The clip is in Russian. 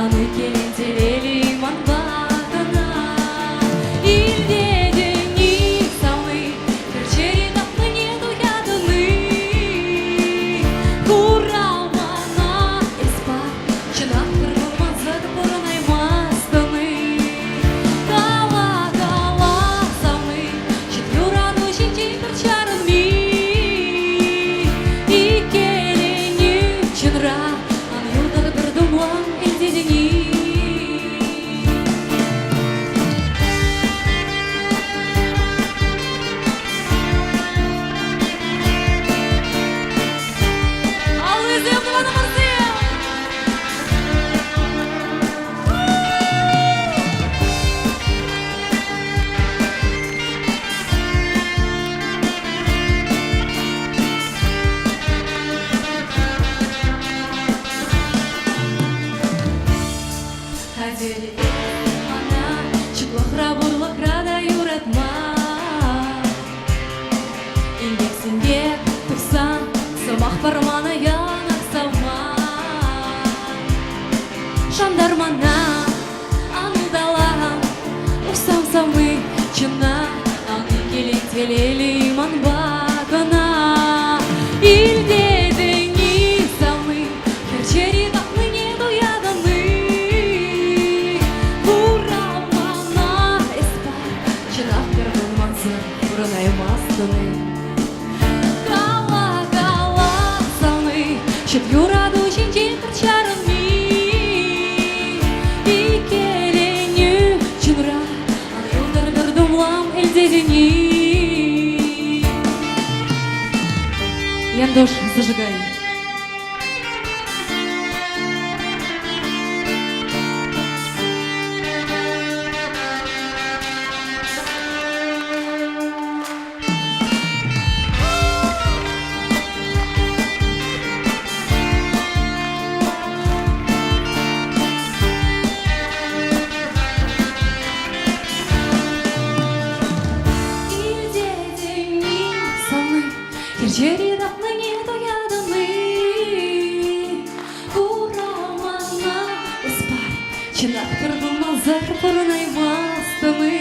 аны келен телели манбатына. Илдедени самый керчери тапны не дуядыны. Курамана эспа чынак кыргылман зады порынаймастыны. Кала-кала самый четверану жинчи керчарыми. И келени чынра аны юлдары кырдымлан элдедени. Ходили она, чуклахра бурлахра да юратма. Индексинге тухсан, самах пармана янак сама. Жандармана анудалам, усам самы чына, аны келен телели манбатына. Илдедени самы керчери тапны не дуядыны. Курамана эспа чынак кыргылмансы порынаймастыны. Кала-кала самый чыт юраду жинчи керчарыми. И келени чынра аны юлдары кырдымлам элдедени. Яндош, зажигай. Илдедени самый керчери тапны не дуядыны. Курамана эспа чынак кыргылман зар порынаймастыны.